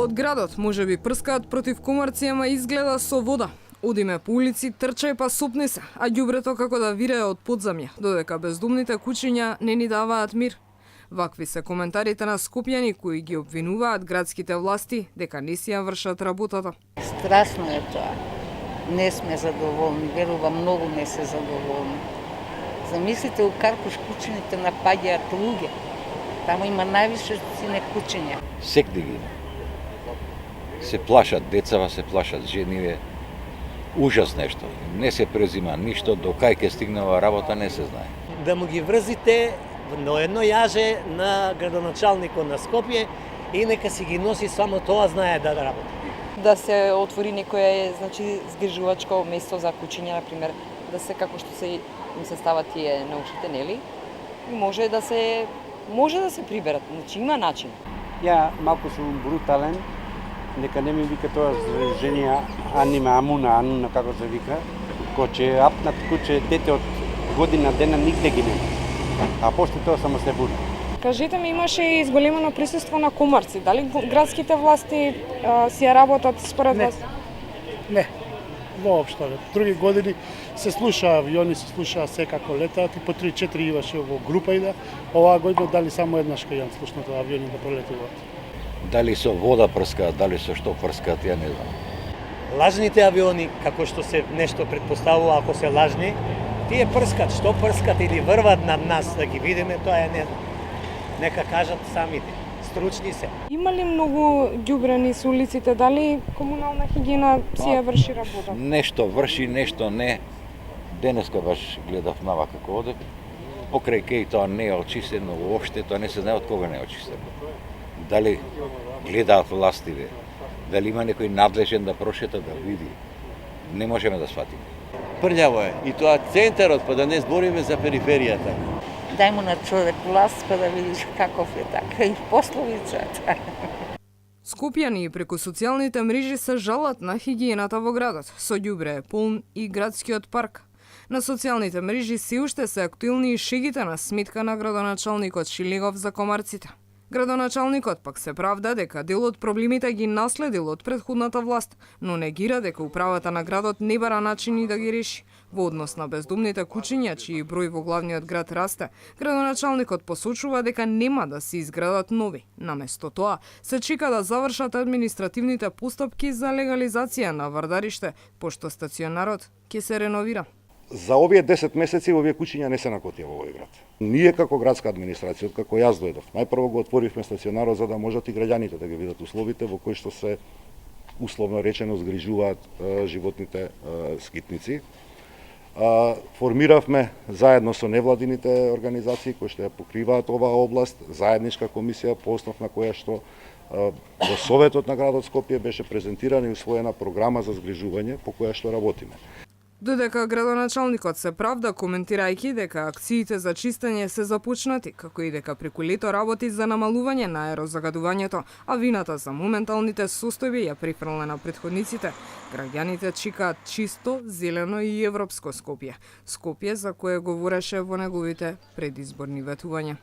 Од градот можеби прскаат против комарци, ама изгледа со вода. Одиме по улици, трчај па сопни се, а ѓубрето како да вирее од подземја, додека бездомните кучиња не ни даваат мир. Вакви се коментарите на скопјани кои ги обвинуваат градските власти дека не си ја вршат работата. Страшно е тоа. Не сме задоволни, верувам, многу не се задоволни. Замислите, у Каркуш кучините напаѓаат луѓе. Таму има највише сине кучиња. Секди ги има. Се плашат децава, се плашат жениве. Ужас нешто. Не се презима ништо, до кај ќе стигнава работа не се знае. Да му ги врзите на едно јаже на градоначалникот на Скопје и нека си ги носи, само тоа знае да работи. Да се отвори некое, значи, згрижувачко место за кучиња, на пример, да се како што се им се стават тие наушите, нели? И може да се приберат, значи има начин. Ја малку сум брутален, дека не ми вика тоа женија Анима Ануна, како се вика, коче апнат куче дете од година дена нигде ги нема. А после тоа само се буди. Кажете ми, имаше и изголемено присуство на комарци. Дали градските власти си ја работат според вас? Не, воопшто. Други години се слуша авиони, се слуша секако летаат и по 3-4 имаше во група иде. Оваа година дали само еднаш кај јан слушнато авиони да пролетуваат. Дали со вода прскаат, дали со што прскаат, ја не знам. Лажните авиони, како што се нешто предпоставува, ако се лажни, тие прскат, што прскат или врват над нас да ги видиме, тоа е не знам. Нека кажат самите, стручни се. Има ли многу ѓубрени со улиците? Дали комунална хигиена си ја врши работа? Нешто врши, нешто не. Денеска баш гледав нава како одев. Покрај кеј тоа не е очистено уопште, тоа не се знае од кога не е очистено. Дали гледаат властиве, дали има некој надлежен да прошета да види, не можеме да сватиме. Прљаво е, и тоа центарот, па да не збориме за периферијата. Дај му на човек власт па да видиш каков е, така и пословицата. Скопјани преку социјалните мрежи се жалат на хигиената во градот. Со ѓубре е полн и градскиот парк. На социјалните мрежи се уште се актуелни и шегите на сметка на градоначалникот Шилегов за комарците. Градоначалникот пак се правда дека дел од проблемите ги наследил од претходната власт, но негира дека управата на градот не бара начини да ги реши. Во однос на бездомните кучиња, чиј број во главниот град расте, градоначалникот посочува дека нема да се изградат нови. Наместо тоа, се чека да завршат административните постапки за легализација на вардариште, пошто стационарот ќе се реновира. За овие 10 месеци овие кучиња не се накотија во овој град. Ние како градска администрација, како јас дојдов, најпрво го отворивме стационарот за да можат и граѓаните да ги видат условите во кои што се условно речено згрижуваат животните скитници. Формиравме заедно со невладините организации кои што ја покриваат оваа област, заедничка комисија по основ на која што во Советот на градот Скопје беше презентирана и усвоена програма за згрижување по која што работиме. Додека градоначалникот се правда коментирајќи дека акциите за чистење се започнати, како и дека преку лето работи за намалување на аерозагадувањето, а вината за моменталните состојби ја префрле на претходниците, граѓаните чекаат чисто, зелено и европско Скопје. Скопје за кое говореше во неговите предизборни ветувања.